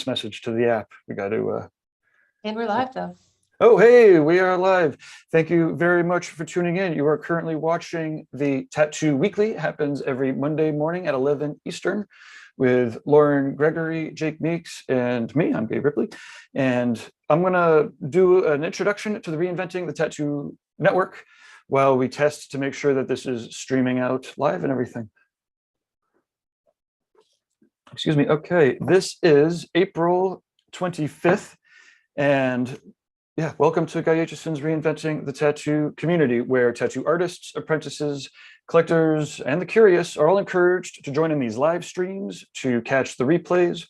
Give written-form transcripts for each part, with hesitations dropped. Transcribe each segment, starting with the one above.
message to the app. We got to. And we're live though. Oh, hey, we are live. Thank you very much for tuning in. You are currently watching the Tattoo Weekly. It happens every Monday morning at 11 Eastern with Lauren Gregory, Jake Meeks, and me. I'm Gabe Ripley. And I'm going to do an introduction to the Reinventing the Tattoo Network while we test to make sure that this is streaming out live and everything. Excuse me. Okay, this is April 25th. And yeah, welcome to Guy Aitchison's Reinventing the Tattoo community, where tattoo artists, apprentices, collectors, and the curious are all encouraged to join in these live streams, to catch the replays,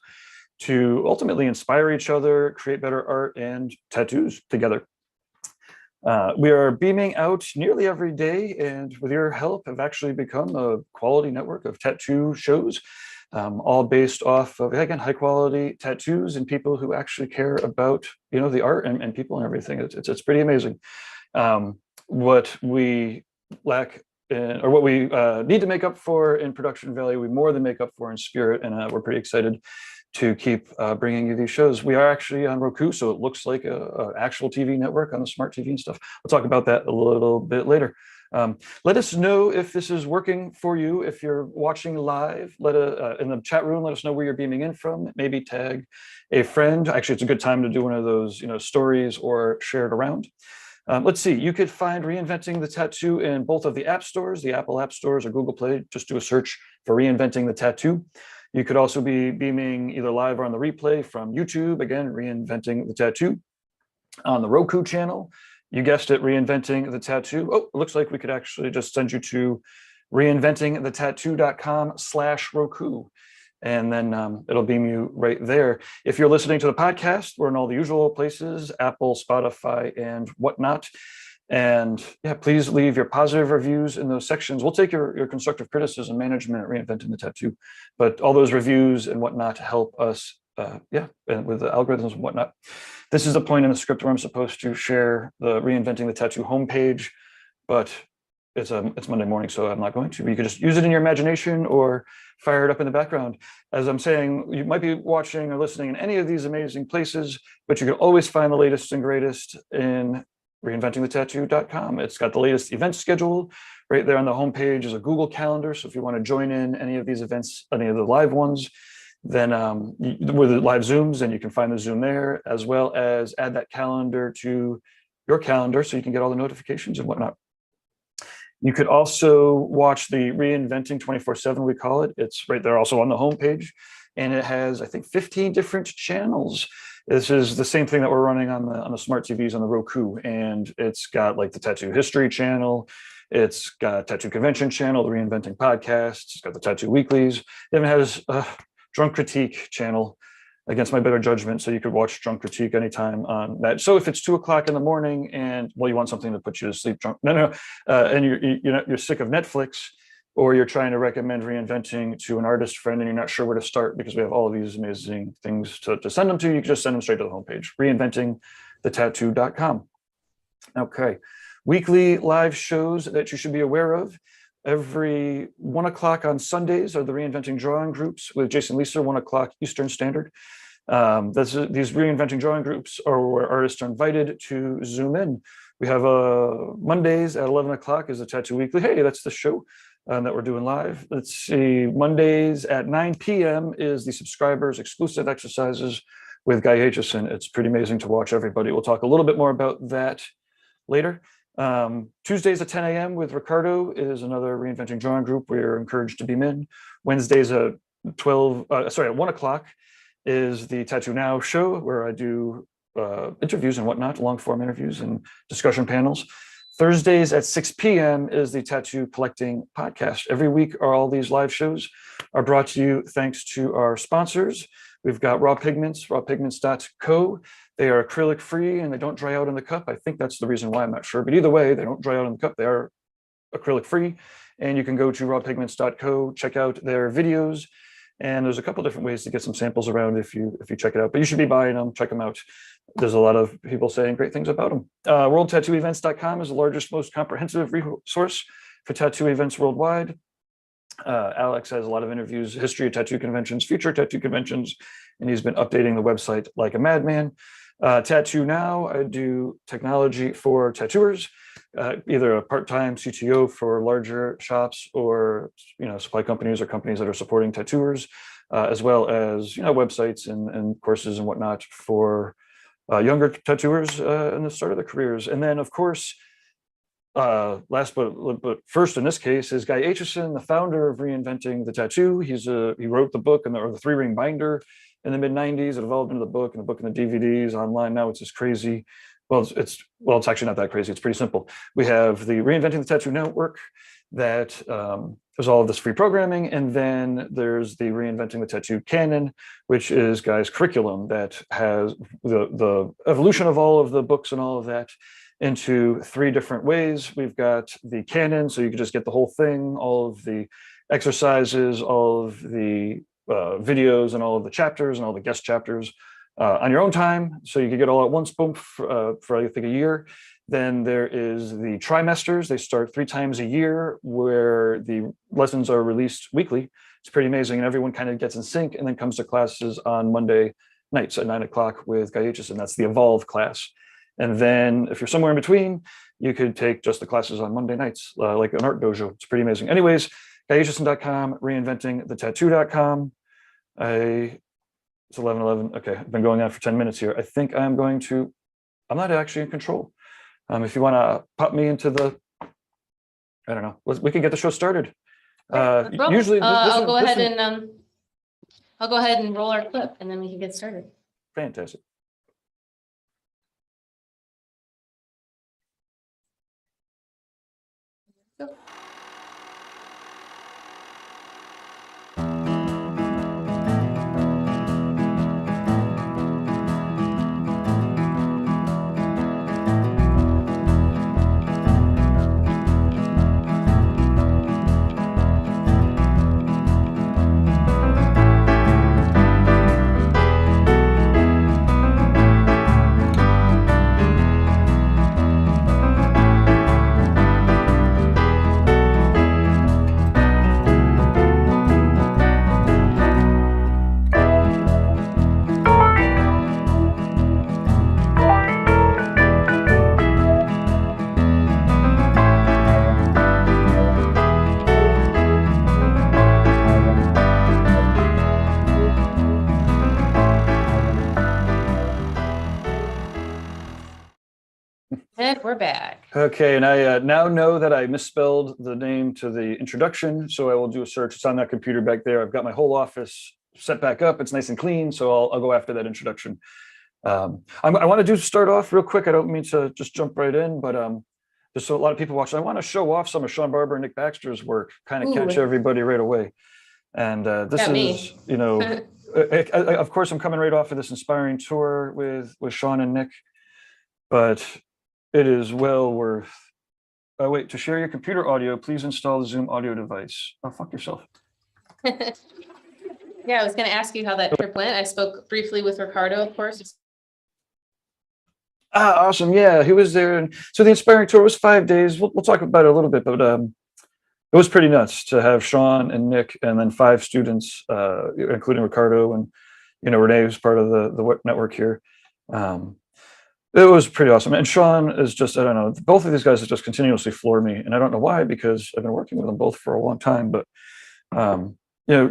to ultimately inspire each other, create better art and tattoos together. We are beaming out nearly every day, and with your help have actually become a quality network of tattoo shows, all based off of, again, high quality tattoos and people who actually care about, the art and people and everything. It's pretty amazing. What we lack in, or what we need to make up for in production value, we more than make up for in spirit, and we're pretty excited to keep bringing you these shows. We are actually on Roku, so it looks like an actual TV network on the smart TV and stuff. We'll talk about that a little bit later. Let us know if this is working for you. If you're watching live, in the chat room, let us know where you're beaming in from. Maybe tag a friend. Actually, it's a good time to do one of those, stories or share it around. Let's see. You could find Reinventing the Tattoo in both of the app stores, the Apple App Stores or Google Play. Just do a search for Reinventing the Tattoo. You could also be beaming either live or on the replay from YouTube. Again, Reinventing the Tattoo. On the Roku channel, you guessed it, Reinventing the Tattoo. Oh, it looks like we could actually just send you to reinventingthetattoo.com/Roku. And then it'll beam you right there. If you're listening to the podcast, we're in all the usual places, Apple, Spotify, and whatnot. And yeah, please leave your positive reviews in those sections. We'll take your constructive criticism, management at Reinventing the Tattoo. But all those reviews and whatnot help us, and with the algorithms and whatnot. This is the point in the script where I'm supposed to share the Reinventing the Tattoo homepage, but it's Monday morning, so I'm not going to. But you can just use it in your imagination or fire it up in the background. As I'm saying, you might be watching or listening in any of these amazing places, but you can always find the latest and greatest in reinventingthetattoo.com. It's got the latest event schedule right there on the homepage. Is a Google Calendar, so if you want to join in any of these events, any of the live ones, then with the live Zooms, then you can find the Zoom there, as well as add that calendar to your calendar so you can get all the notifications and whatnot. You could also watch the Reinventing 24/7, we call it. It's right there also on the homepage, and it has, I think, 15 different channels. This is the same thing that we're running on the smart TVs on the Roku, and it's got like the Tattoo History channel. It's got Tattoo Convention channel, the Reinventing podcast. It's got the Tattoo Weeklies. It even has Drunk Critique channel against my better judgment, so you could watch Drunk Critique anytime on that. So if it's 2 o'clock in the morning and you want something to put you to sleep drunk, and you're sick of Netflix, or you're trying to recommend Reinventing to an artist friend and you're not sure where to start because we have all of these amazing things to send them to, you can just send them straight to the homepage, reinventingthetattoo.com. Okay, weekly live shows that you should be aware of. Every 1 o'clock on Sundays are the Reinventing Drawing Groups with Jason Lisa, 1 o'clock Eastern Standard. These Reinventing Drawing Groups are where artists are invited to Zoom in. We have Mondays at 11 o'clock is the Tattoo Weekly. Hey, that's the show that we're doing live. Let's see, Mondays at 9 p.m. is the subscribers exclusive exercises with Guy Aitchison. It's pretty amazing to watch everybody. We'll talk a little bit more about that later. Tuesdays at 10 a.m. with Ricardo is another Reinventing Drawing Group. We're encouraged to beam in. Wednesdays at 1 o'clock is the Tattoo Now show, where I do interviews and whatnot, long form interviews and discussion panels. Thursdays at 6 p.m. is the Tattoo Collecting podcast. Every week all these live shows are brought to you thanks to our sponsors. We've got Raw Pigments, rawpigments.co. They are acrylic free and they don't dry out in the cup. I think that's the reason why, I'm not sure. But either way, they don't dry out in the cup. They are acrylic free. And you can go to rawpigments.co, check out their videos. And there's a couple different ways to get some samples around if you check it out. But you should be buying them, check them out. There's a lot of people saying great things about them. WorldTattooEvents.com is the largest, most comprehensive resource for tattoo events worldwide. Alex has a lot of interviews, history of tattoo conventions, future tattoo conventions, and he's been updating the website like a madman. Tattoo Now, I do technology for tattooers, either a part-time CTO for larger shops or supply companies or companies that are supporting tattooers, as well as websites and courses and whatnot for younger tattooers in the start of their careers. And then, of course, last but first in this case is Guy Aitchison, the founder of Reinventing the Tattoo. He wrote the book or the 3-ring binder in the mid-90s. It evolved into the book and the DVDs online. Now it's just crazy. Well, it's actually not that crazy. It's pretty simple. We have the Reinventing the Tattoo network that there's all of this free programming, and then there's the Reinventing the Tattoo canon, which is Guy's curriculum that has the evolution of all of the books and all of that into 3 different ways. We've got the canon, so you can just get the whole thing, all of the exercises, all of the videos, and all of the chapters and all the guest chapters on your own time, so you can get all at once, boom, for I think a year. Then there is the trimesters. They start 3 times a year, where the lessons are released weekly. It's pretty amazing, and everyone kind of gets in sync and then comes to classes on Monday nights at 9 o'clock with Guy Aitchison. That's the Evolve class. And then if you're somewhere in between, you could take just the classes on Monday nights, like an art dojo. It's pretty amazing. Anyways, GuyAitchison.com, reinventingthetattoo.com. It's 11:11. Okay, I've been going on for 10 minutes here. I think I'm not actually in control. If you want to pop me into I don't know, we can get the show started. Usually, I'll go ahead and roll our clip, and then we can get started. Fantastic. Go. And we're back. Okay, and I now know that I misspelled the name to the introduction, so I will do a search. It's on that computer back there. I've got my whole office set back up. It's nice and clean, so I'll go after that introduction. I want to start off real quick. I don't mean to just jump right in, but there's a lot of people watching. I want to show off some of Sean Barber and Nick Baxter's work, kind of catch everybody right away. And this is, of course, I'm coming right off of this inspiring tour with Sean and Nick, but it is well worth. Wait, to share your computer audio, please install the Zoom audio device. Oh, fuck yourself. Yeah, I was going to ask you how that trip went. I spoke briefly with Ricardo, of course. Awesome. Yeah, he was there. And so the inspiring tour was 5 days. We'll talk about it a little bit, but it was pretty nuts to have Sean and Nick and then 5 students, including Ricardo and, Renee, who's part of the network here. It was pretty awesome. And Sean is just, I don't know, both of these guys just continuously floor me. And I don't know why, because I've been working with them both for a long time. But,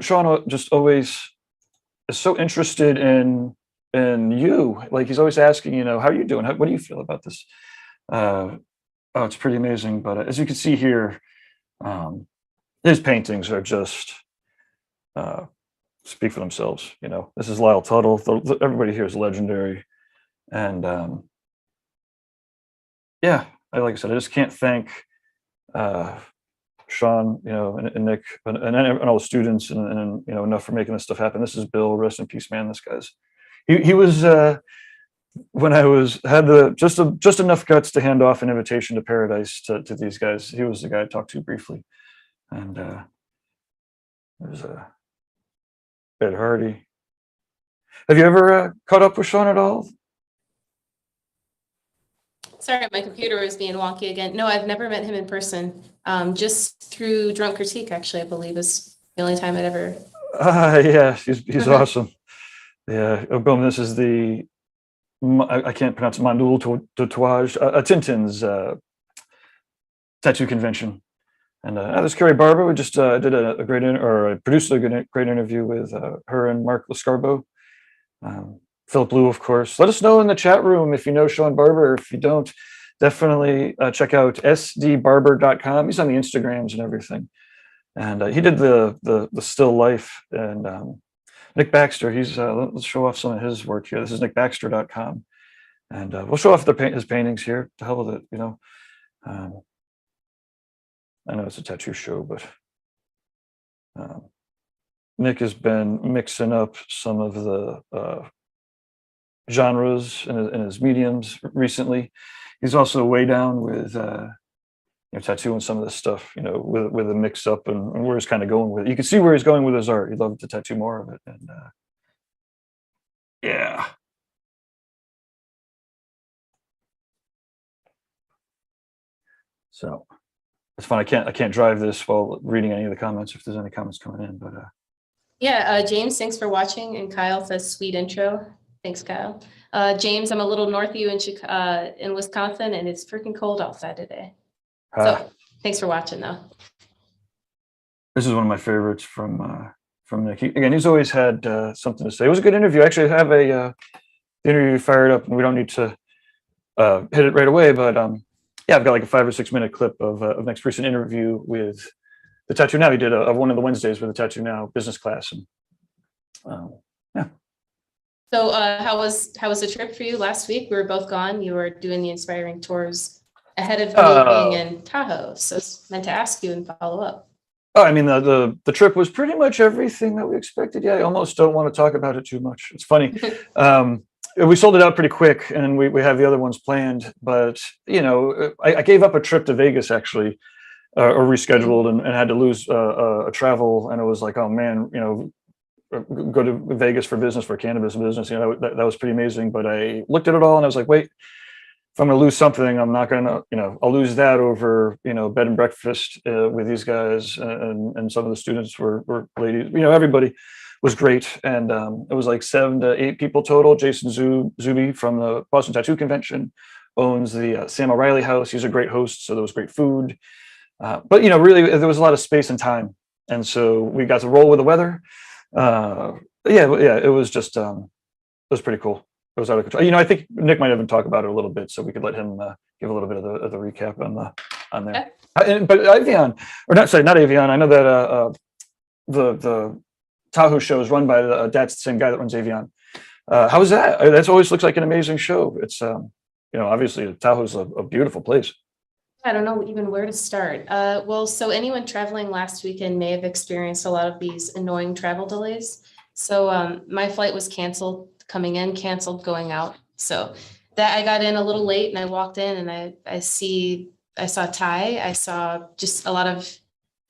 Sean just always is so interested in you. Like, he's always asking, how are you doing? What do you feel about this? It's pretty amazing. But as you can see here, his paintings are just speak for themselves. This is Lyle Tuttle. Everybody here is legendary. And like I said, I just can't thank Sean, and Nick, and all the students, and enough for making this stuff happen. This is Bill. Rest in peace, man. This guy's he was when I had just enough guts to hand off an invitation to Paradise to these guys. He was the guy I talked to briefly, and there's Ed Hardy. Have you ever caught up with Sean at all? Sorry, my computer was being wonky again. No, I've never met him in person. Just through Drunk Critique, actually, I believe is the only time I'd ever. Yeah, he's awesome. Yeah, boom. This is the I can't pronounce it, Manuel Tatouage, Tintin's tattoo convention. And there's Carrie Barber. We just did a great or produced a great interview with her and Mark Lascarbo. Philip Blue, of course. Let us know in the chat room if you know Sean Barber. If you don't, definitely check out sdbarber.com. He's on the Instagrams and everything. And he did the still life. And Nick Baxter, let's show off some of his work here. This is nickbaxter.com. And we'll show off his paintings here. To hell with it, you know. I know it's a tattoo show, but Nick has been mixing up some of the genres in his mediums recently. He's also way down with tattooing some of this stuff, with a mix up and where he's kind of going with it. You can see where he's going with his art. He'd love to tattoo more of it. And yeah. So it's fun. I can't drive this while reading any of the comments if there's any comments coming in, but yeah, James, thanks for watching. And Kyle says sweet intro. Thanks, Kyle. James, I'm a little north of you in Wisconsin, and it's freaking cold outside today. So thanks for watching, though. This is one of my favorites from Nick. Again, he's always had something to say. It was a good interview. Actually, I have a interview fired up, and we don't need to hit it right away, but yeah, I've got like a 5 or 6 minute clip of Nick's recent interview with the Tattoo Now. He did one of the Wednesdays with the Tattoo Now business class, and yeah. So how was the trip for you last week? We were both gone. You were doing the inspiring tours ahead of me being in Tahoe. So it's meant to ask you and follow up. Oh, I mean, the trip was pretty much everything that we expected. Yeah, I almost don't want to talk about it too much. It's funny. We sold it out pretty quick, and we have the other ones planned. But I gave up a trip to Vegas actually, or rescheduled, and had to lose a travel. And it was like, oh man, go to Vegas for business, for cannabis business. That was pretty amazing. But I looked at it all and I was like, wait, if I'm going to lose something, I'm not going to, I'll lose that over, bed and breakfast with these guys. And some of the students were ladies, everybody was great. And it was like 7 to 8 people total. Jason Zuby from the Boston Tattoo Convention owns the Sam O'Reilly House. He's a great host. So there was great food. But, really, there was a lot of space and time. And so we got to roll with the weather. It was just, it was pretty cool. It was out of control. I think Nick might even talk about it a little bit, so we could let him give a little bit of the recap on there. Okay. But Avion, or not Avion. I know that the Tahoe show is run by that's the same guy that runs Avion. How is that? That always looks like an amazing show. It's obviously Tahoe's a beautiful place. I don't know even where to start. Well, so anyone traveling last weekend may have experienced a lot of these annoying travel delays. So my flight was canceled coming in, canceled going out. So that I got in a little late, and I walked in and I saw Ty. I saw just a lot of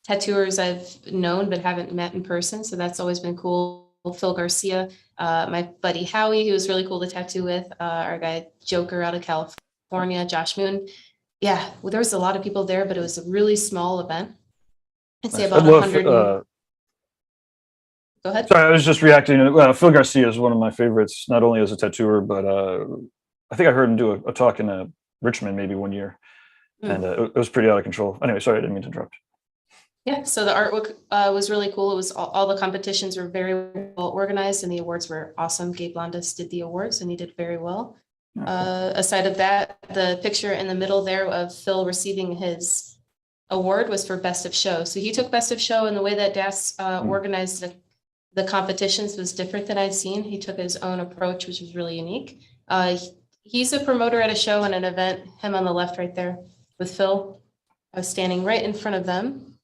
tattooers I've known but haven't met in person. So that's always been cool. Phil Garcia, my buddy Howie, who was really cool to tattoo with, our guy Joker out of California, Josh Moon. Yeah, well, there was a lot of people there, but it was a really small event. I'd say about 100. Go ahead. Sorry, I was just reacting. Phil Garcia is one of my favorites, not only as a tattooer, but I think I heard him do a talk in Richmond maybe one year, and it was pretty out of control. Anyway, sorry, I didn't mean to interrupt. Yeah, so the artwork was really cool. It was all the competitions were very well organized, and the awards were awesome. Gabe Blondas did the awards, and he did very well. Aside of that, the picture in the middle there of Phil receiving his award was for Best of Show. So he took Best of Show, and the way that Das organized the competitions was different than I'd seen. He took his own approach, which was really unique. He's a promoter at a show and an event, him on the left right there with Phil. I was standing right in front of them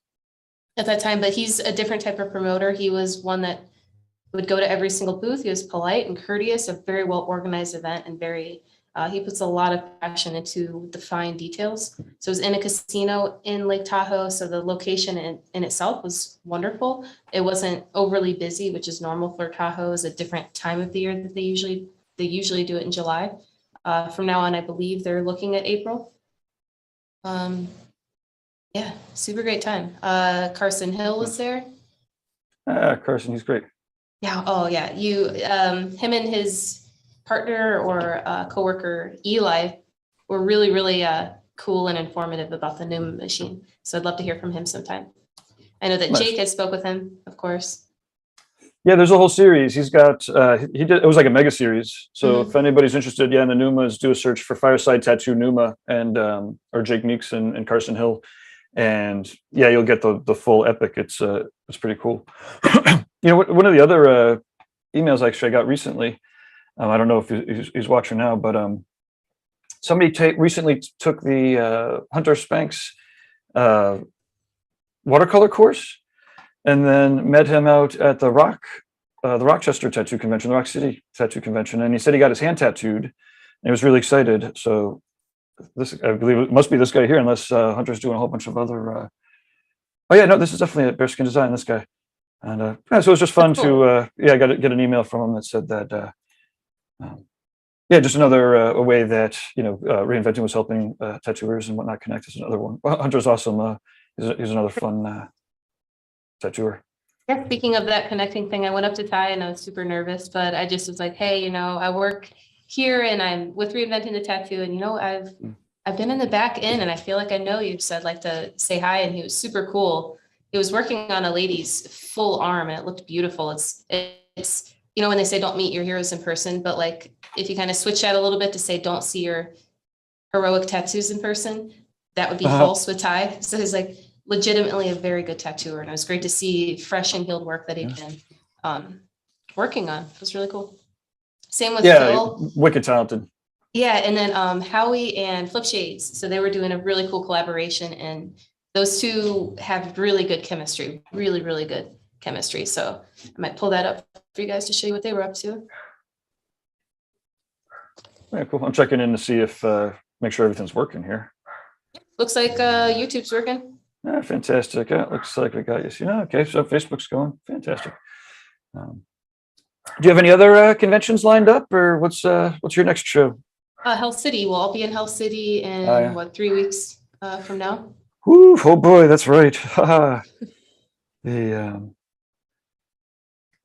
at that time, but he's a different type of promoter. He was one that would go to every single booth. He was polite and courteous, a very well organized event, and he puts a lot of passion into the fine details. So it was in a casino in Lake Tahoe. So the location in itself was wonderful. It wasn't overly busy, which is normal for Tahoe. Is a different time of the year that they usually do it in July. From now on, I believe they're looking at April. Yeah, super great time. Carson Hill was there. Carson, he's great. Yeah. Oh, yeah. Him and his partner or coworker Eli were really, really cool and informative about the Numa machine. So I'd love to hear from him sometime. I know that Nice. Jake has spoke with him, of course. Yeah, there's a whole series. He's got he did it was like a mega series. So Mhm. if anybody's interested, yeah, in the Numas, do a search for Fireside Tattoo Numa and or Jake Meeks and Carson Hill. And yeah, you'll get the full epic. It's pretty cool. You know, one of the other emails actually I got recently. I don't know if he's watching now, but somebody recently took the Hunter Spanks uh, watercolor course, and then met him out at the Rochester Tattoo Convention, the Rock City Tattoo Convention, and he said he got his hand tattooed, and he was really excited. So this, I believe, it must be this guy here, unless Hunter's doing a whole bunch of other. Oh yeah, no, this is definitely a Bearskin Design. This guy, and yeah, so it was just fun That's cool. to yeah, get an email from him that said that. Um, yeah, just another a way that reinventing was helping tattooers and whatnot connect is another one. Well, Hunter's awesome. He's another fun tattooer. Yeah, speaking of that connecting thing, I went up to Ty and I was super nervous, but I just was like, hey, I work here and I'm with Reinventing the Tattoo, and I've been in the back end and I feel like I know you, so I'd like to say hi. And he was super cool. He was working on a lady's full arm and it looked beautiful. It's when they say don't meet your heroes in person, but like if you kind of switch that a little bit to say don't see your heroic tattoos in person, that would be false with Ty. So he's like legitimately a very good tattooer, and it was great to see fresh and healed work that he'd been working on. It was really cool. Same with Phil. Wicked talented. Yeah, and then Howie and Flip Shades. So they were doing a really cool collaboration, and those two have really good chemistry, really, really good chemistry. So I might pull that up for you guys to show you what they were up to. Yeah, cool. I'm checking in to see if make sure everything's working here. Looks like YouTube's working. Yeah, fantastic. Yeah, looks like we got you. So, okay, so Facebook's going fantastic. Do you have any other conventions lined up, or what's your next show? Hell City. We'll all be in Hell City in 3 weeks from now. Whew, oh boy, that's right.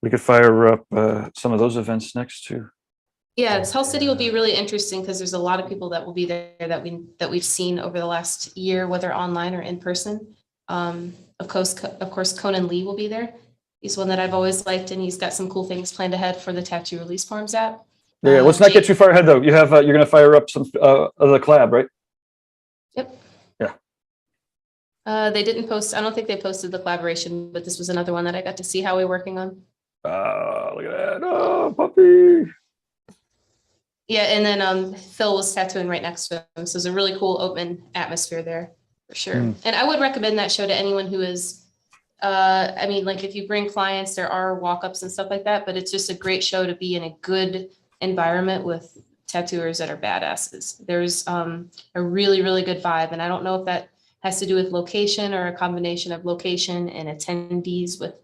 We could fire up some of those events next too. Yeah, Hell City will be really interesting because there's a lot of people that will be there that we've seen over the last year, whether online or in person. Of course, Conan Lee will be there. He's one that I've always liked, and he's got some cool things planned ahead for the Tattoo Release Forms app. Yeah, let's not get too far ahead though. You have you're going to fire up some of the collab, right? Yep. Yeah. They didn't post. I don't think they posted the collaboration, but this was another one that I got to see how we're working on. Look at that! Oh, puppy. Yeah, and then Phil was tattooing right next to him, so it's a really cool open atmosphere there for sure. And I would recommend that show to anyone who is. I mean, like if you bring clients, there are walk-ups and stuff like that, but it's just a great show to be in a good environment with tattooers that are badasses. There's a really, really good vibe, and I don't know if that has to do with location or a combination of location and attendees with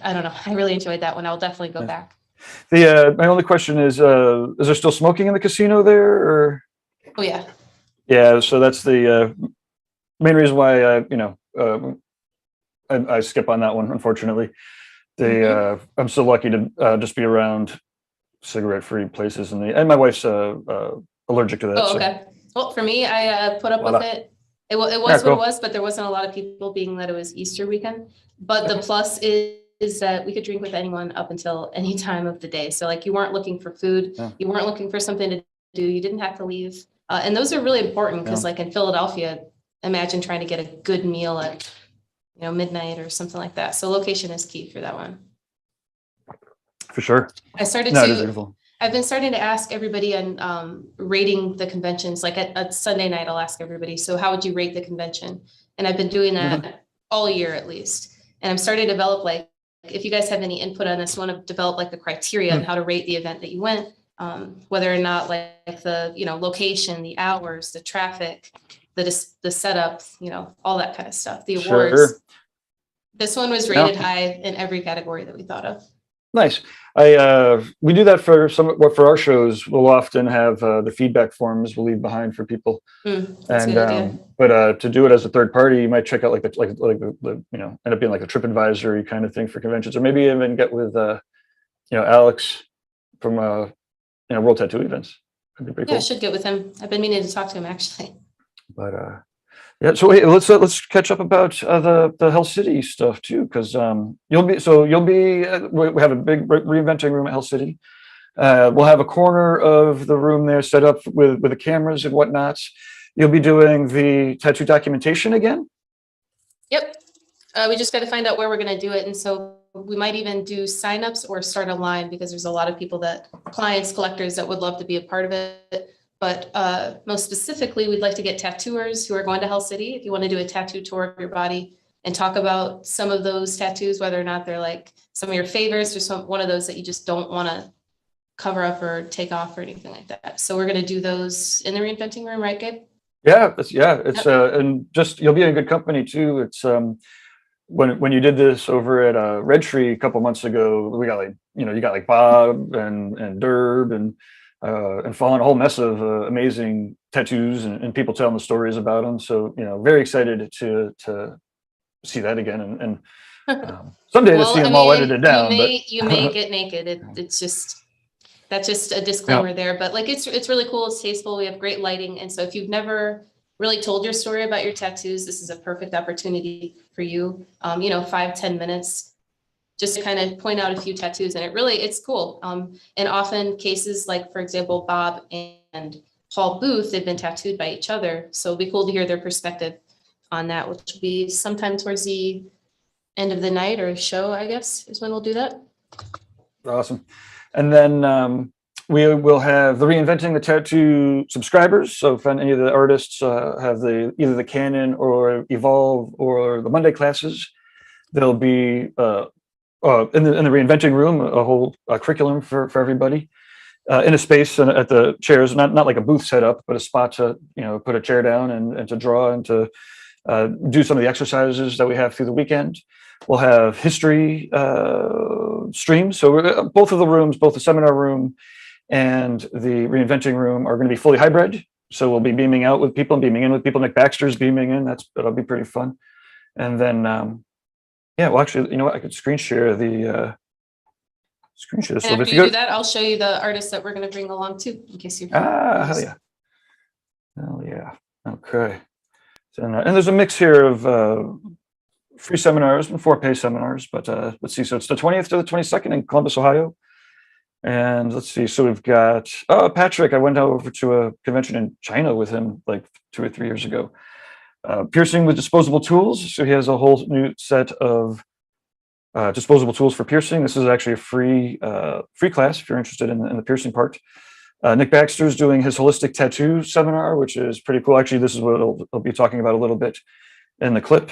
I don't know. I really enjoyed that one. I'll definitely go back. My only question is there still smoking in the casino there, or? Oh yeah. Yeah, so that's the main reason why I skip on that one, unfortunately. I'm so lucky to just be around cigarette-free places, and my wife's allergic to that. Oh, okay. Well, for me, I put up with it. It was what it was, but there wasn't a lot of people, being that it was Easter weekend. But the plus is that we could drink with anyone up until any time of the day. So like you weren't looking for food, you weren't looking for something to do, you didn't have to leave. And those are really important because like in Philadelphia, imagine trying to get a good meal at midnight or something like that. So location is key for that one. For sure. I've been starting to ask everybody on rating the conventions. Like at Sunday night, I'll ask everybody, so how would you rate the convention? And I've been doing that all year at least. And I'm starting to develop, like, if you guys have any input on this, want to develop like the criteria on how to rate the event that you went, whether or not like the location, the hours, the traffic, the setup, all that kind of stuff, the awards. This one was rated high in every category that we thought of. Nice. We do that for for our shows. We'll often have the feedback forms we'll leave behind for people. That's a And good idea. but to do it as a third party, you might check out like the end up being like a TripAdvisory kind of thing for conventions, or maybe even get with Alex from World Tattoo Events. Could be pretty Yeah, I cool. should get with him. I've been meaning to talk to him actually. But yeah, so wait, let's catch up about the Hell City stuff too, because you'll be we have a big reinventing room at Hell City. We'll have a corner of the room there set up with the cameras and whatnot. You'll be doing the tattoo documentation again. Yep. We just got to find out where we're going to do it. And so we might even do signups or start a line because there's a lot of people clients, collectors that would love to be a part of it. But most specifically, we'd like to get tattooers who are going to Hell City. If you want to do a tattoo tour of your body and talk about some of those tattoos, whether or not they're like some of your favorites or one of those that you just don't want to cover up or take off or anything like that. So we're going to do those in the reinventing room, right, Gabe? Yeah, it's and just you'll be in good company too. It's when you did this over at Red Tree a couple months ago, we got you got like Bob and Derb and Fallen, a whole mess of amazing tattoos and people telling the stories about them. So very excited to see that again and someday to see them all edited down. You may get naked. That's just a disclaimer there, but like it's really cool. It's tasteful. We have great lighting, and so if you've never really told your story about your tattoos, this is a perfect opportunity for you. 5-10 minutes just to kind of point out a few tattoos, and it's cool. And often cases like, for example, Bob and Paul Booth, they've been tattooed by each other, so it'll be cool to hear their perspective on that, which will be sometime towards the end of the night or show, I guess, is when we'll do that. Awesome. And then we will have the Reinventing the Tattoo subscribers. So if any of the artists have either the Canon or Evolve or the Monday classes, there'll be in the Reinventing room a whole curriculum for everybody in a space and at the chairs, not like a booth setup, but a spot to put a chair down and to draw and to do some of the exercises that we have through the weekend. We'll have history streams. So both of the rooms, both the seminar room and the Reinventing room, are going to be fully hybrid. So we'll be beaming out with people and beaming in with people. Nick Baxter's beaming in. That'll be pretty fun. And then, well, actually, I could screen share the screen share. And after you do that, I'll show you the artists that we're going to bring along too, in case you're. Hell yeah. Hell yeah. Okay. So, and there's a mix here of free seminars and 4 pay seminars, but let's see. So it's the 20th to the 22nd in Columbus, Ohio. And let's see. So we've got Patrick. I went over to a convention in China with him like 2 or 3 years ago. Piercing with disposable tools. So he has a whole new set of disposable tools for piercing. This is actually a free class if you're interested in the piercing part. Nick Baxter is doing his holistic tattoo seminar, which is pretty cool. Actually, this is what I'll be talking about a little bit in the clip.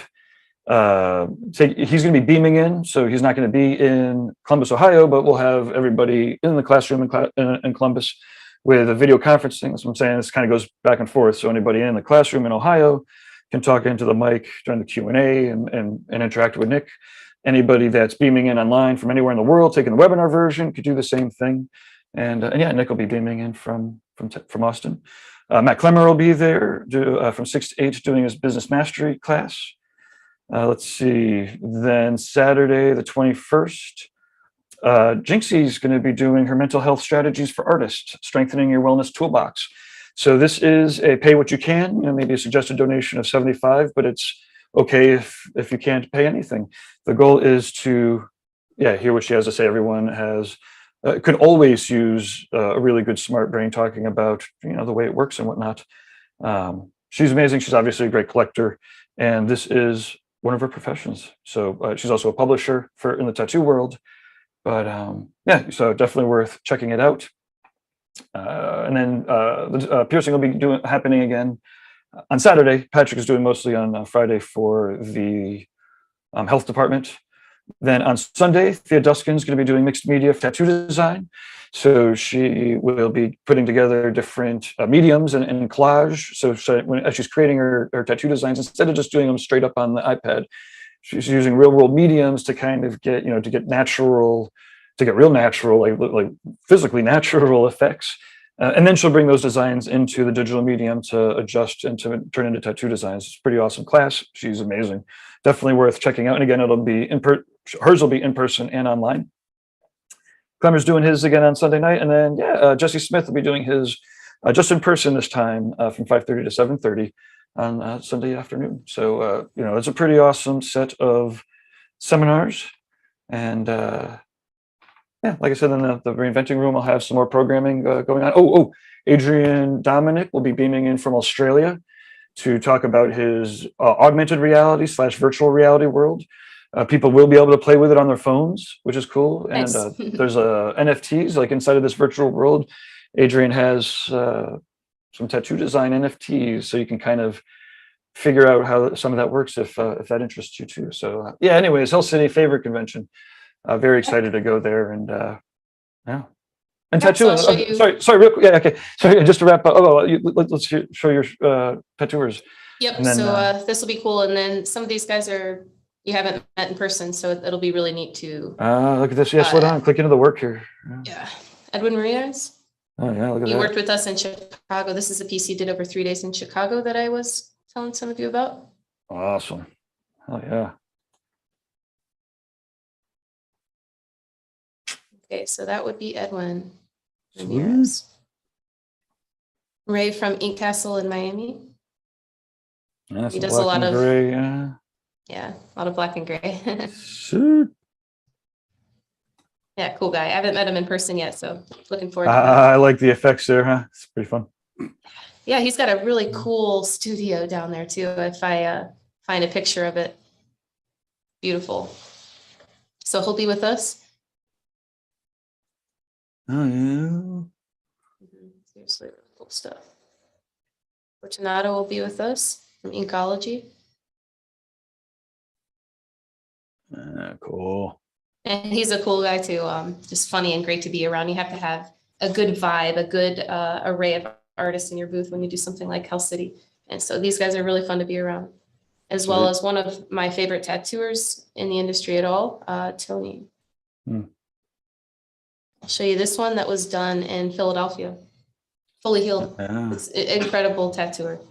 He's going to be beaming in, so he's not going to be in Columbus, Ohio, but we'll have everybody in the classroom in Columbus with a video conferencing. That's what I'm saying. This kind of goes back and forth. So anybody in the classroom in Ohio can talk into the mic during the Q&A and interact with Nick. Anybody that's beaming in online from anywhere in the world, taking the webinar version, could do the same thing. And yeah, Nick will be beaming in from Austin. Matt Clemmer will be there from 6 to 8 doing his business mastery class. Let's see. Then Saturday, the 21st, Jinxie's going to be doing her mental health strategies for artists, strengthening your wellness toolbox. So this is a pay what you can, maybe a suggested donation of $75, but it's okay if you can't pay anything. The goal is to, hear what she has to say. Everyone could always use a really good smart brain talking about, the way it works and whatnot. She's amazing. She's obviously a great collector, and this is one of her professions. So she's also a publisher in the tattoo world, but so definitely worth checking it out. And then the piercing will be happening again on Saturday. Patrick is doing mostly on Friday for the health department. Then on Sunday, Thea Duskin's going to be doing mixed media tattoo design. So she will be putting together different mediums and collage. So as she's creating her tattoo designs, instead of just doing them straight up on the iPad, she's using real world mediums to kind of get, to get natural to get real natural, like physically natural effects. And then she'll bring those designs into the digital medium to adjust and to turn into tattoo designs. It's a pretty awesome class. She's amazing. Definitely worth checking out. And again, it'll be hers will be in person and online. Clemmer's doing his again on Sunday night. And then, Jesse Smith will be doing his just in person this time from 5:30 to 7:30 on Sunday afternoon. So, it's a pretty awesome set of seminars. And like I said, in the Reinventing Room, I'll have some more programming going on. Adrian Dominic will be beaming in from Australia to talk about his augmented reality / virtual reality world. People will be able to play with it on their phones, which is cool. Nice. And there's NFTs like inside of this virtual world. Adrian has some tattoo design NFTs, so you can kind of figure out how some of that works if that interests you too. So anyways, Hell City, favorite convention. Very excited to go there, and and tattoo. So I'll show you- Sorry, real quick. Yeah, okay. Sorry, just to wrap up. Let's show your tattooers. Yep. And then, So this will be cool. And then some of these guys you haven't met in person, so it'll be really neat to. Look at this. Yeah, slow down. Click into the work here. Yeah, Edwin Marias. Oh yeah, look at He that. worked with us in Chicago. This is a piece he did over 3 days in Chicago that I was telling some of you about. Awesome. Oh yeah. Okay, so that would be Edwin Sweet. Ramirez. Ray from Ink Castle in Miami. Yeah, He some does a black lot and of- gray. Yeah, a lot of black and gray. Shoot. Yeah, cool guy. I haven't met him in person yet, so looking forward to that. I like the effects there, huh? It's pretty fun. Yeah, he's got a really cool studio down there too. If I find a picture of it, beautiful. So he'll be with us. Oh yeah. Seriously, really cool stuff. Fortunato will be with us from Inkology. Cool. And he's a cool guy too. Just funny and great to be around. You have to have a good vibe, a good array of artists in your booth when you do something like Hell City. And so these guys are really fun to be around, as well Sweet. as one of my favorite tattooers in the industry at all, Tony. I'll show you this one that was done in Philadelphia, fully healed. Yeah. It's an incredible tattooer. Let's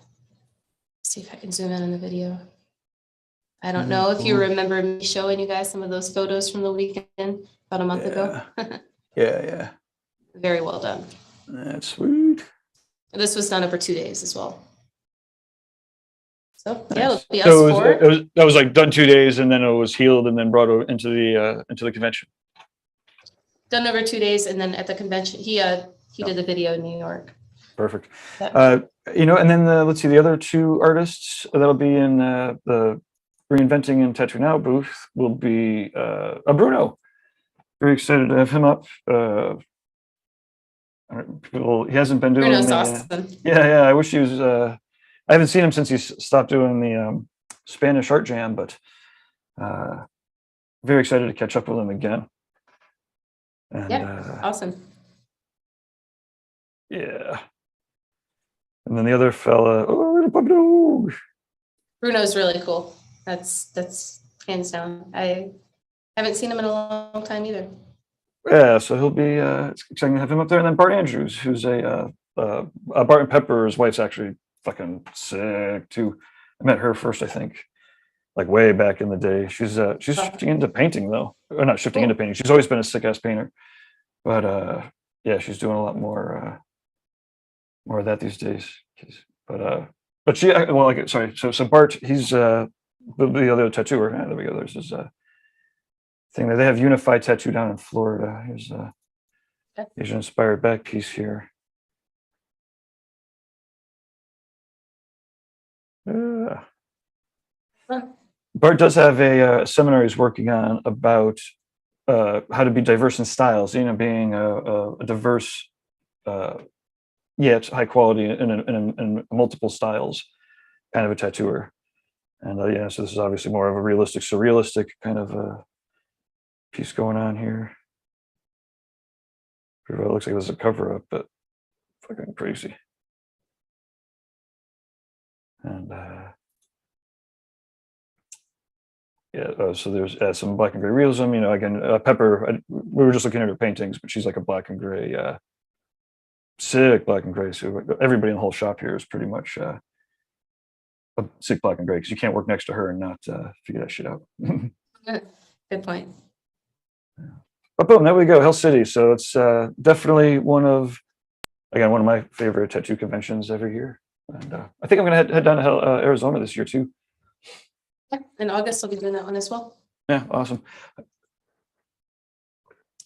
see if I can zoom in on the video. I don't know if you cool. remember me showing you guys some of those photos from the weekend about a month ago. Yeah. Very well done. That's sweet. This was done over 2 days as well. So Nice. yeah, it'll be us So four. that was like done 2 days, and then it was healed, and then brought into the convention. Done over 2 days, and then at the convention, he did the video in New York. Perfect. That- And then let's see, the other two artists that'll be in the Reinventing and Tattoo Now booth will be Bruno. Very excited to have him up. He hasn't been doing. Bruno's awesome. Yeah. I wish he was. I haven't seen him since he stopped doing the Spanish art jam, but very excited to catch up with him again. And, Yeah, awesome. Yeah. And then the other fella, little puppy dog. Bruno's really cool. That's hands down. I haven't seen him in a long time either. Yeah, so he'll be it's exciting to have him up there. And then Bart Andrews, who's Bart and Pepper's wife's actually fucking sick too. I met her first, I think, like way back in the day. She's shifting into painting though. Or not shifting into painting. She's always been a sick ass painter. But she's doing a lot more of that these days. But she sorry. So Bart, he's the other tattooer. There we go. There's this thing that they have Unified Tattoo down in Florida. Here's a Asian inspired back piece here. Bart does have a seminar he's working on about how to be diverse in styles. Being a diverse, yet high quality in multiple styles, kind of a tattooer. And so this is obviously more of a realistic, surrealistic kind of piece going on here. It looks like there's a cover up, but fucking crazy. And Yeah, so there's some black and gray realism. Again, Pepper. We were just looking at her paintings, but she's like a black and gray, sick black and gray. So everybody in the whole shop here is pretty much a sick black and gray because you can't work next to her and not figure that shit out. Good point. But boom, there we go, Hell City. So it's definitely one of my favorite tattoo conventions every year. And I think I'm gonna head down to Arizona this year too. Yeah, in August, I'll be doing that one as well. Yeah, awesome.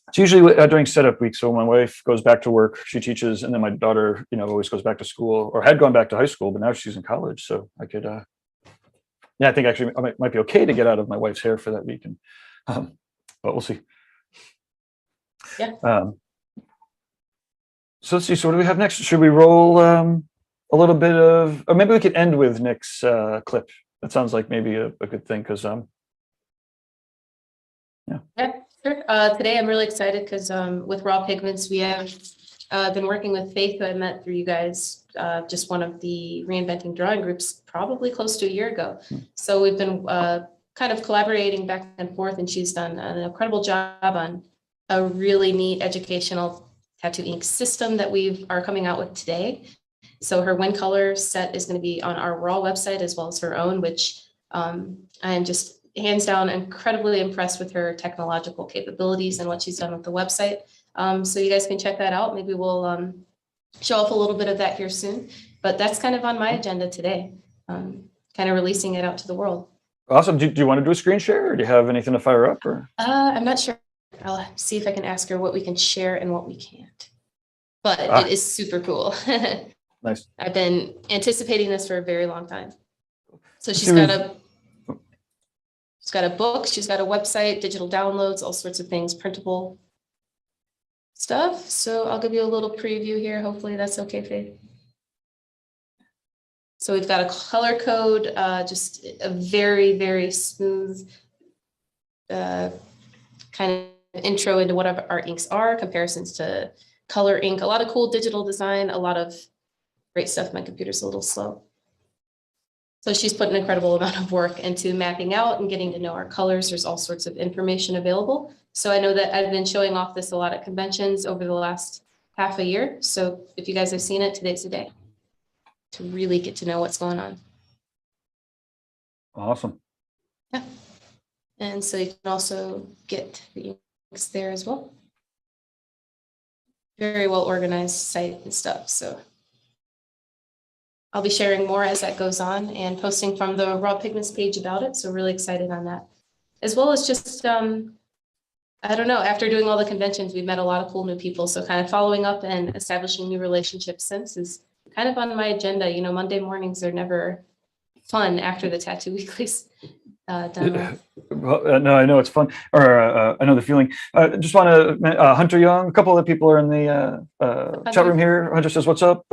It's usually during setup week. So my wife goes back to work, she teaches, and then my daughter, always goes back to school or had gone back to high school, but now she's in college. So I could, I think actually I might be okay to get out of my wife's hair for that week, and but we'll see. Yeah. So let's see. So what do we have next? Should we roll a little bit of, or maybe we could end with Nick's clip. That sounds like maybe a good thing because Yeah, sure. Today I'm really excited because with Raw Pigments, we have been working with Faith, who I met through you guys, just one of the Reinventing Drawing groups, probably close to a year ago. So we've been kind of collaborating back and forth, and she's done an incredible job on a really neat educational tattoo ink system that we are coming out with today. So her Wind Color set is going to be on our Raw website as well as her own, which I am just hands down incredibly impressed with her technological capabilities and what she's done with the website. So you guys can check that out. Maybe we'll show off a little bit of that here soon, but that's kind of on my agenda today, kind of releasing it out to the world. Awesome. Do you want to do a screen share, or do you have anything to fire up? Or I'm not sure. I'll see if I can ask her what we can share and what we can't. But it is super cool. Nice. I've been anticipating this for a very long time. So she's got a book, she's got a website, digital downloads, all sorts of things, printable stuff. So I'll give you a little preview here. Hopefully that's okay, Faith. So we've got a color code, just a very, very smooth kind of intro into what our inks are, comparisons to color ink, a lot of cool digital design, a lot of great stuff. My computer's a little slow. So she's put an incredible amount of work into mapping out and getting to know our colors. There's all sorts of information available. So I know that I've been showing off this a lot at conventions over the last half a year. So if you guys have seen it, today's the day to really get to know what's going on. Awesome. Yeah. And so you can also get the inks there as well. Very well organized site and stuff. So I'll be sharing more as that goes on and posting from the Raw Pigments page about it. So really excited on that. As well as just, I don't know, after doing all the conventions, we've met a lot of cool new people. So kind of following up and establishing new relationships since is kind of on my agenda. Monday mornings are never fun after the Tattoo Weekly's done. Well, no, I know it's fun, or I know the feeling. Just want to Hunter Young. A couple of people are in the chat room here. Hunter says, "What's up?"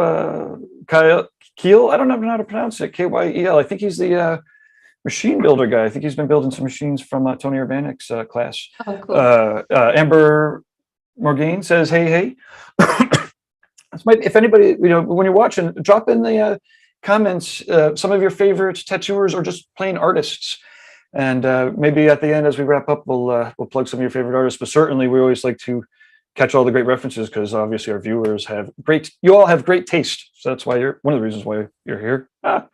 Keel. I don't know how to pronounce it. Kyel. I think he's the machine builder guy. I think he's been building some machines from Tony Urbanic's class. Oh, cool. Amber Morgaine says, "Hey." If anybody, when you're watching, drop in the comments some of your favorite tattooers or just plain artists. And maybe at the end, as we wrap up, we'll plug some of your favorite artists. But certainly, we always like to catch all the great references because obviously our viewers you all have great taste. So that's why one of the reasons why you're here. What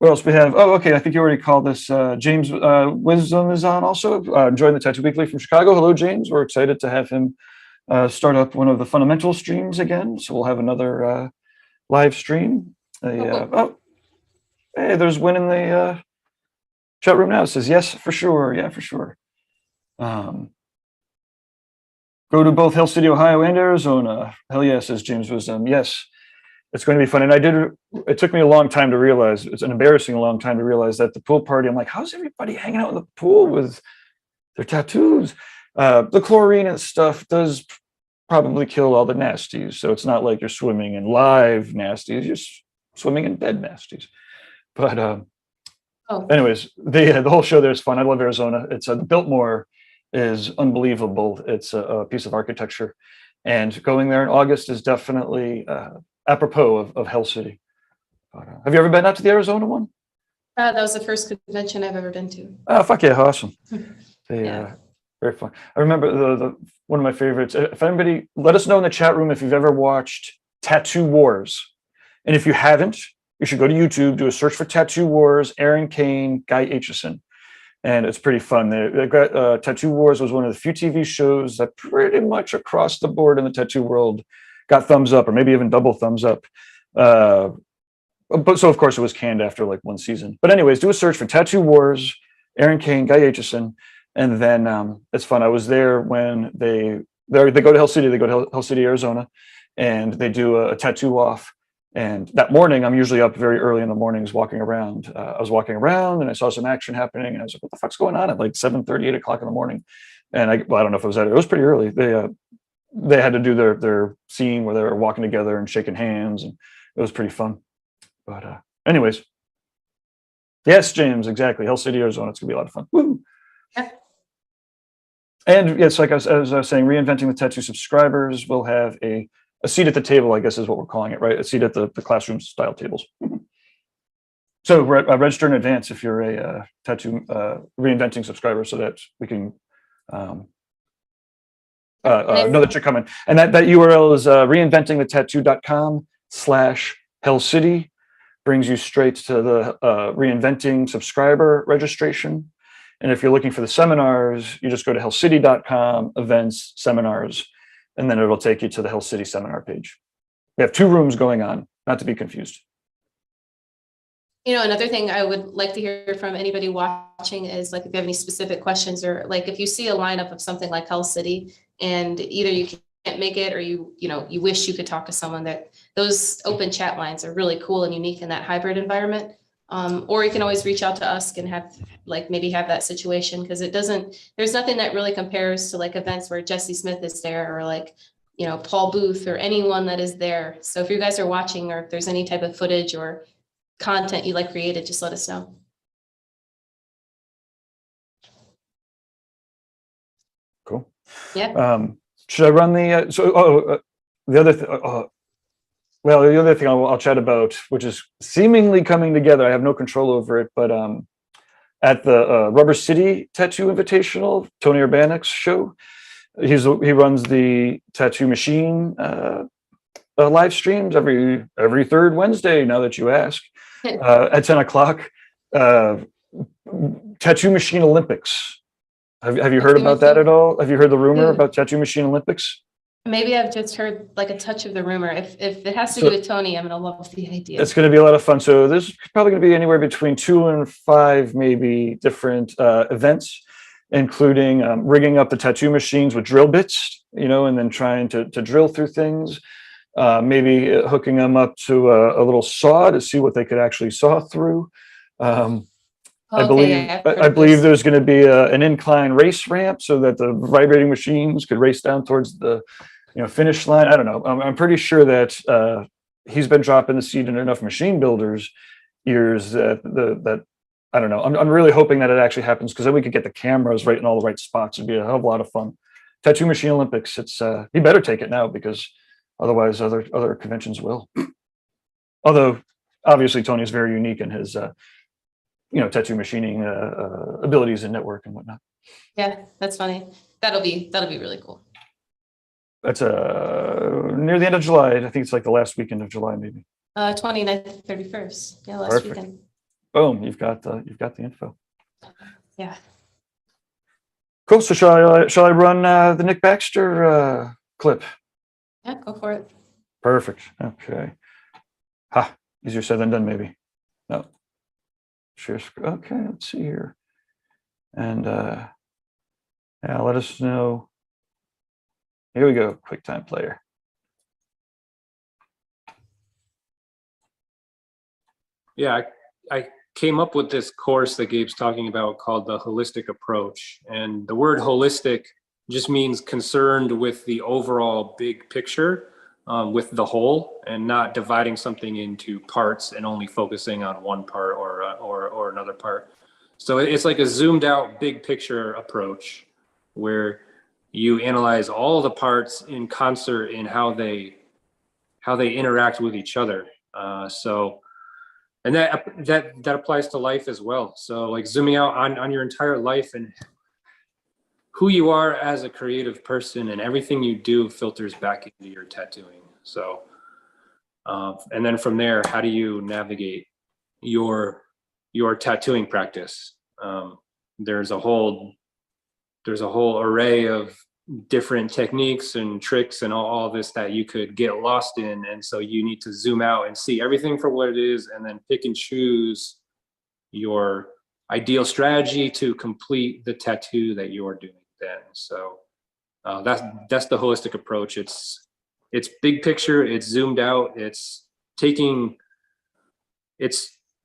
else we have? Oh, okay. I think you already called this. James Wisdom is on also. Joined the Tattoo Weekly from Chicago. Hello, James. We're excited to have him start up one of the fundamental streams again. So we'll have another live stream. Oh, hey, there's Win in the chat room now. It says, yes, for sure. Yeah, for sure. Go to both Hell City, Ohio and Arizona. Hell yeah, says James Wisdom. Yes, it's going to be fun. And it took me a long time to realize, it's an embarrassing long time to realize that the pool party, I'm like, how's everybody hanging out in the pool with their tattoos? The chlorine and stuff does probably kill all the nasties. So it's not like you're swimming in live nasties. You're swimming in dead nasties. But anyways, the whole show there is fun. I love Arizona. It's Biltmore is unbelievable. It's a piece of But, have you ever been out to the Arizona one? That was the first convention I've ever been to. Oh, fuck yeah, awesome. They, Yeah. very fun. I remember the one of my favorites. If anybody, let us know in the chat room if you've ever watched Tattoo Wars, and if you haven't, you should go to YouTube, do a search for Tattoo Wars, Aaron Kane, Guy Aitchison, and it's pretty fun. They got, Tattoo Wars was one of the few TV shows that pretty much across the board in the tattoo world got thumbs up, or maybe even double thumbs up. But so of course it was canned after like one season. But anyways, do a search for Tattoo Wars, Aaron Kane, Guy Aitchison, and then it's fun. I was there when they go to Hell City. They go to Hell City, Arizona, and they do a tattoo off. And that morning, I'm usually up very early in the mornings walking around. I was walking around and I saw some action happening, and I was like, "What the fuck's going on?" At like 7:30, 8 o'clock in the morning. And I don't know if it was that. It was pretty early. They had to do their scene where they were walking together and shaking hands, and it was pretty fun. But anyways, yes, James, exactly. Hell City, Arizona. It's gonna be a lot of fun. Woo! Yeah. And yes, like as I was saying, reinventing the tattoo subscribers will have a seat at the table, I guess is what we're calling it, right? A seat at the classroom style tables. So register in advance if you're a tattoo reinventing subscriber, so that we can know that you're coming. And that URL is reinventingthetattoo.com/Hell City. Brings you straight to the reinventing subscriber registration. And if you're looking for the seminars, you just go to hellcity.com, events, seminars, and then it'll take you to the Hell City seminar page. We have 2 rooms going on, not to be confused. You know, another thing I would like to hear from anybody watching is like if you have any specific questions, or like if you see a lineup of something like Hell City and either you can't make it or you wish you could talk to someone, that those open chat lines are really cool and unique in that hybrid environment. Or you can always reach out to us and have maybe have that situation, because there's nothing that really compares to like events where Jesse Smith is there, or like, Paul Booth, or anyone that is there. So if you guys are watching, or if there's any type of footage or content you like created, just let us know. Cool. Yeah. Should I run the the other the other thing I'll chat about, which is seemingly coming together, I have no control over it, but at the Rubber City Tattoo Invitational, Tony Urbanek's show, he runs the Tattoo Machine live streams every 3rd Wednesday, now that you ask, at 10 o'clock. Tattoo Machine Olympics. Have you heard about that at all? Have you heard the rumor about Tattoo Machine Olympics? Maybe I've just heard like a touch of the rumor. If it has to do with Tony, I'm gonna love the idea. It's going to be a lot of fun. So there's probably going to be anywhere between 2 and 5 maybe different events, including rigging up the tattoo machines with drill bits, and then trying to drill through things. Maybe hooking them up to a little saw to see what they could actually saw through. I believe there's going to be an incline race ramp so that the vibrating machines could race down towards the finish line. I don't know. I'm pretty sure that he's been dropping the seed in enough machine builders ears that I don't know. I'm really hoping that it actually happens, because then we could get the cameras right in all the right spots. It'd be a hell of a lot of fun. Tattoo Machine Olympics. It's he better take it now, because otherwise other conventions will. Although obviously Tony's very unique in his tattoo machining abilities and network and whatnot. Yeah, that's funny. That'll be really cool. That's near the end of July. I think it's like the last weekend of July, maybe. 29th, 31st. Yeah, last Perfect. weekend. Boom, you've got the info. Yeah. Cool. So shall I run the Nick Baxter clip? Yeah, go for it. Perfect. Okay. Easier said than done, maybe. No. Share screen. Okay, let's see here. And let us know. Here we go. QuickTime Player. Yeah, I came up with this course that Gabe's talking about called the holistic approach. And the word holistic just means concerned with the overall big picture, with the whole, and not dividing something into parts and only focusing on one part or another part. So it's like a zoomed out big picture approach where you analyze all the parts in concert in how they interact with each other. So And that applies to life as well. So like zooming out on your entire life and who you are as a creative person, and everything you do filters back into your tattooing. So, and then from there, how do you navigate your tattooing practice? There's a whole array of different techniques and tricks and all this that you could get lost in. And so you need to zoom out and see everything for what it is, and then pick and choose your ideal strategy to complete the tattoo that you're doing then. So that's the holistic approach. It's big picture, it's zoomed out, it's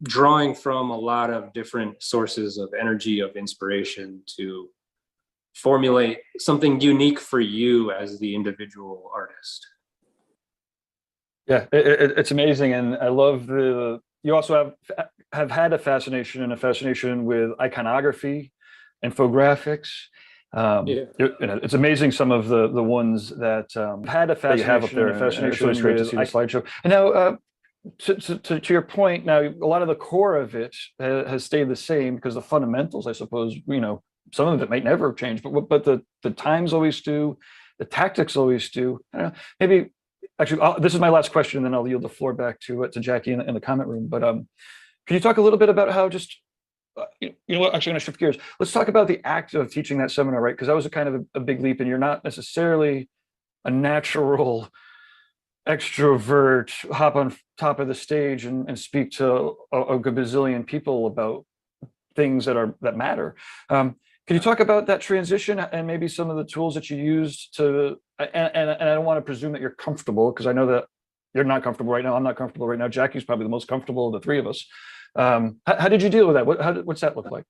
drawing from a lot of different sources of energy, of inspiration to formulate something unique for you as the individual artist. Yeah, it's amazing, and I love you also have had a fascination with iconography, infographics. It's amazing some of the ones that had a fascination, you have up there, and it's always great to see the slideshow. And now, to your point, now a lot of the core of it has stayed the same, because the fundamentals, I suppose, some of it might never change, but the times always do, the tactics always do. I don't know, maybe actually this is my last question, and then I'll yield the floor back to Jackie in the comment room. But can you talk a little bit about how just you know what, actually, I'm going to shift gears. Let's talk about the act of teaching that seminar, right? Because that was a kind of a big leap, and you're not necessarily a natural extrovert, hop on top of the stage and speak to a gazillion people about things that matter. Can you talk about that transition and maybe some of the tools that you used to, and I don't want to presume that you're comfortable, because I know that you're not comfortable right now. I'm not comfortable right now. Jackie's probably the most comfortable of the three of us. How did you deal with that? What's that look like?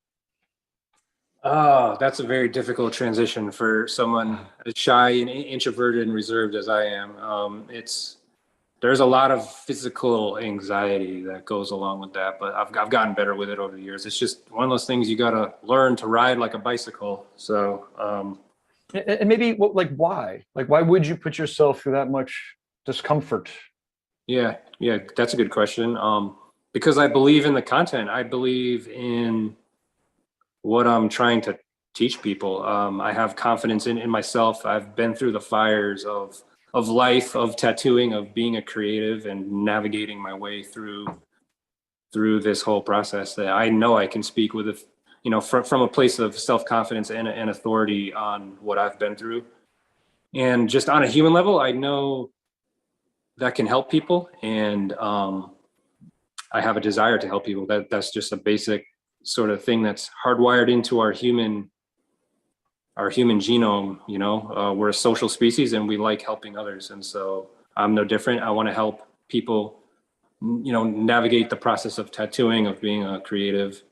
Oh, that's a very difficult transition for someone as shy and introverted and reserved as I am. There's a lot of physical anxiety that goes along with that, but I've gotten better with it over the years. It's just one of those things you got to learn to ride like a bicycle. So, and maybe why? Why would you put yourself through that much discomfort? Yeah, that's a good question. Because I believe in the content. I believe in what I'm trying to teach people. I have confidence in myself. I've been through the fires of life, of tattooing, of being a creative, and navigating my way through this whole process, that I know I can speak with from a place of self-confidence and authority on what I've been through. And just on a human level, I know that can help people, and I have a desire to help people. That's just a basic sort of thing that's hardwired into our human genome. We're a social species, and we like helping others, and so I'm no different. I want to help people navigate the process of tattooing, of being a creative.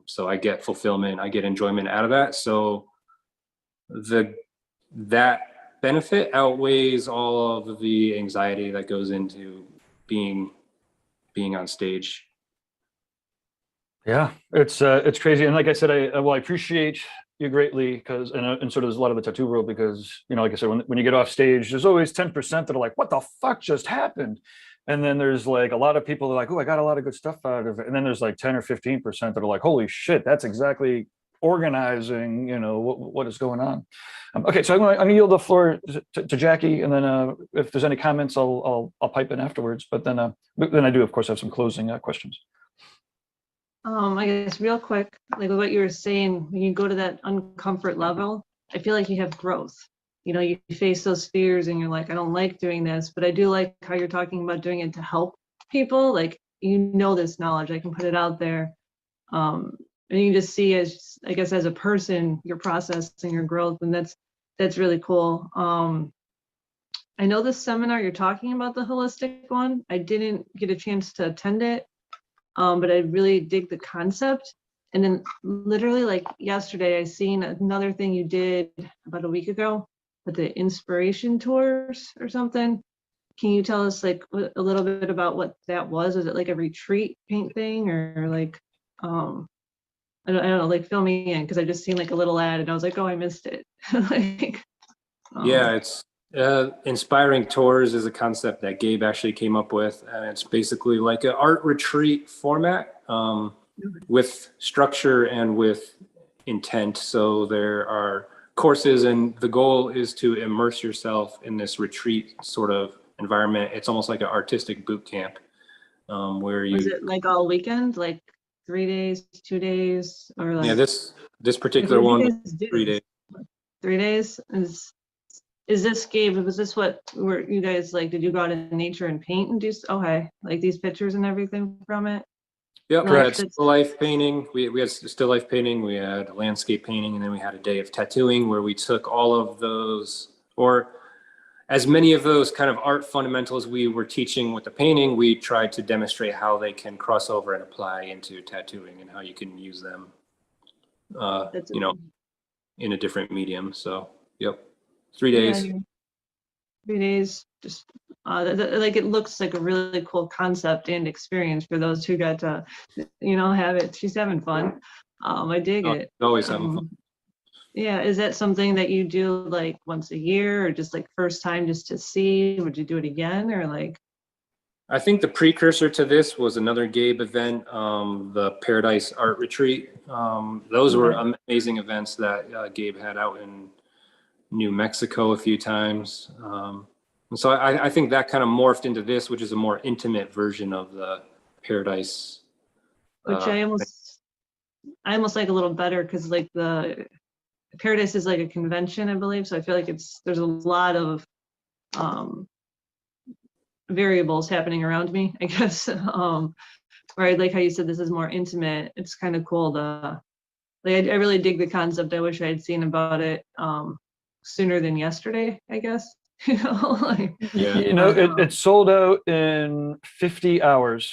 So I get fulfillment, I get enjoyment out of that. So that benefit outweighs all of the anxiety that goes into being on stage. Yeah, it's crazy. And like I said, I appreciate you greatly, because and so does a lot of the tattoo world, because like I said, when you get off stage, there's always 10% that are like, what the fuck just happened? And then there's like a lot of people that are like, oh, I got a lot of good stuff out of it. And then there's like 10 or 15% that are like, holy shit, that's exactly organizing, what is going on. Okay, so I'm gonna yield the floor to Jackie, and then if there's any comments, I'll pipe in afterwards. But then I do, of course, have some closing questions. I guess real quick, like what you were saying, when you go to that uncomfort level, I feel like you have growth. You face those fears and you're like, I don't like doing this, but I do like how you're talking about doing it to help people. Like, this knowledge, I can put it out there. And you just see as a person, your process and your growth, and that's really cool. I know this seminar you're talking about, the holistic one, I didn't get a chance to attend it. But I really dig the concept. And then literally like yesterday, I seen another thing you did about a week ago with the inspiration tours or something. Can you tell us a little bit about what that was? Was it like a retreat paint thing, or like, I don't know, like fill me in, because I just seen like a little ad and I was like, oh, I missed it. Yeah, Inspiring tours is a concept that Gabe actually came up with, and it's basically like an art retreat format with structure and with intent. So there are courses, and the goal is to immerse yourself in this retreat sort of environment. It's almost like an artistic boot camp where Was you, it like all weekend, like 3 days, 2 days, or like? yeah, this particular What do you one, guys do? 3 days. 3 days is this, Gabe, was this what were you guys like, did you go out in nature and paint and do, okay, like these pictures and everything from it? Yep, we Like had that's- still life painting. We had still life painting. We had landscape painting, and then we had a day of tattooing where we took all of those, or as many of those kind of art fundamentals we were teaching with the painting. We tried to demonstrate how they can cross over and apply into tattooing, and how you can use them, that's you know, in a different medium. So, yep, 3 yeah, days. 3 days, just like it looks like a really cool concept and experience for those who got to, have it. She's having fun. I dig it. Always having fun. Yeah, is that something that you do like once a year, or just like first time just to see? Would you do it again, or like? I think the precursor to this was another Gabe event, the Paradise Art Retreat. Those were amazing events that Gabe had out in New Mexico a few times. And so I think that kind of morphed into this, which is a more intimate version of the Paradise. Which I almost like a little better, because like the Paradise is like a convention, I believe. So I feel like there's a lot of variables happening around me, I guess. Right, like how you said, this is more intimate. It's kind of cool to, like, I really dig the concept. I wish I had seen about it sooner than yesterday, I guess. Like, Yeah. It sold out in 50 hours.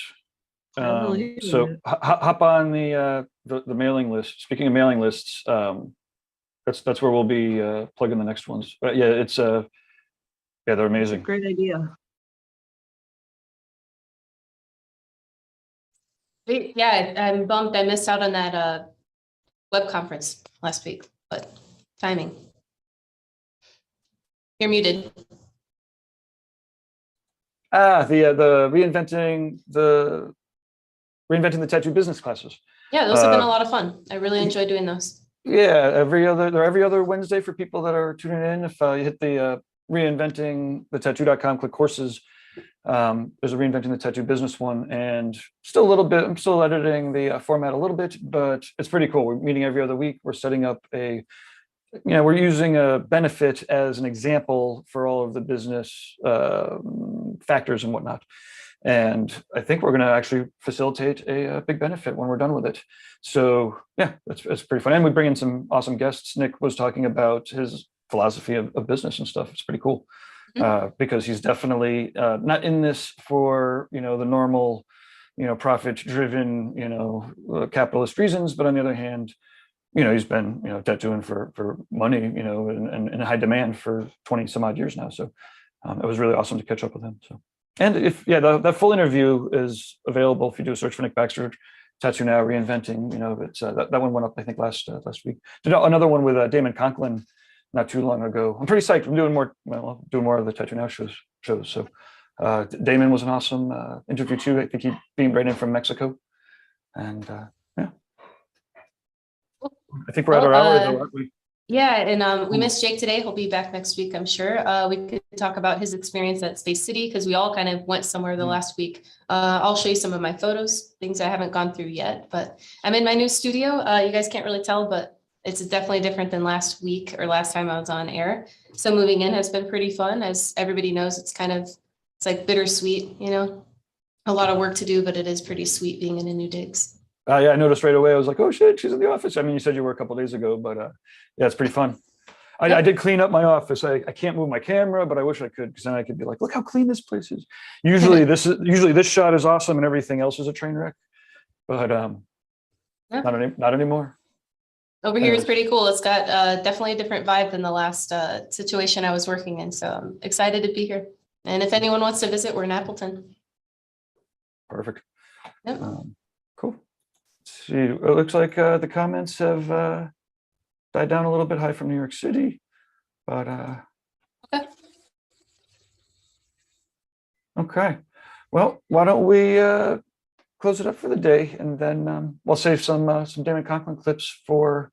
I believe So it. hop on the mailing list. Speaking of mailing lists, that's where we'll be plugging the next ones. But yeah, it's yeah, they're amazing. Great idea. Yeah, I'm bummed I missed out on that web conference last week, but timing. You're muted. The reinventing the tattoo business classes. Yeah, those have been a lot of fun. I really enjoy doing those. Yeah, every other Wednesday for people that are tuning in. If you hit the reinventing the tattoo.com, click courses, there's a reinventing the tattoo business one, and still a little bit, I'm still editing the format a little bit, but it's pretty cool. We're meeting every other week. We're setting up we're using a benefit as an example for all of the business factors and whatnot. And I think we're going to actually facilitate a big benefit when we're done with it. So yeah, it's pretty fun. And we bring in some awesome guests. Nick was talking about his philosophy of business and stuff. It's pretty cool because he's definitely not in this for, the normal, profit driven, capitalist reasons. But on the other hand, he's been, tattooing for money, and in high demand for 20 some odd years now. So it was really awesome to catch up with him. So, and that full interview is available if you do a search for Nick Baxter, Tattoo Now, Reinventing. It's that one went up, I think, last week. Did another one with Damon Conklin not too long ago. I'm pretty psyched. I'm doing more of the Tattoo Now shows. So Damon was an awesome interview too. I think he beamed right in from Mexico, and yeah. I think we're at our hour, though, aren't we? Yeah, and we missed Jake today. He'll be back next week, I'm sure. We could talk about his experience at Space City, because we all kind of went somewhere the last week. I'll show you some of my photos, things I haven't gone through yet, but I'm in my new studio. You guys can't really tell, but it's definitely different than last week or last time I was on air. So moving in has been pretty fun. As everybody knows, it's like bittersweet, a lot of work to do, but it is pretty sweet being in a new digs. Yeah, I noticed right away. I was like, oh shit, she's in the office. I mean, you said you were a couple of days ago, but yeah, it's pretty fun. I did clean up my office. I can't move my camera, but I wish I could, because then I could be like, look how clean this place is. Usually this shot is awesome and everything else is a train wreck, but not anymore. Over here is pretty cool. It's got definitely a different vibe than the last situation I was working in. So I'm excited to be here. And if anyone wants to visit, we're in Appleton. Perfect. Yep. Cool. Let's see, it looks like the comments have died down a little bit. Hi from New York City, but Okay. Okay. Well, why don't we close it up for the day, and then we'll save some Damon Conklin clips for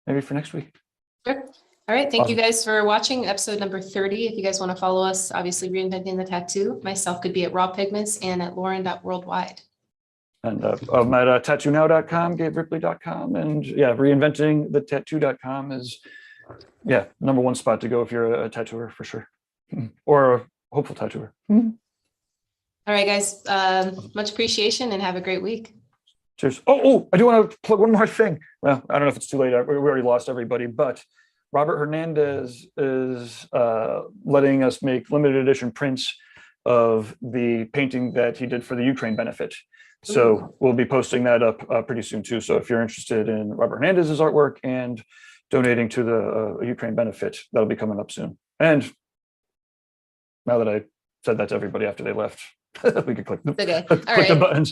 maybe for next week. Sure. All right. Thank you Awesome. guys for watching episode number 30. If you guys want to follow us, obviously Reinventing the Tattoo. Myself could be at Raw Pigments and at Lauren.worldwide. And I'm at tattoonow.com, GabeRipley.com, and yeah, reinventingthetattoo.com is number one spot to go if you're a tattooer for sure, or a hopeful tattooer. All right, guys. Much appreciation and have a great week. Cheers. Oh, I do want to plug one more thing. Well, I don't know if it's too late. We already lost everybody, but Robert Hernandez is letting us make limited edition prints of the painting that he did for the Ukraine benefit. So we'll be posting that up pretty soon too. So if you're interested in Robert Hernandez's artwork and donating to the Ukraine benefit, that'll be coming up soon. And now that I said that to everybody after they left, we could click Okay. click All the right. buttons.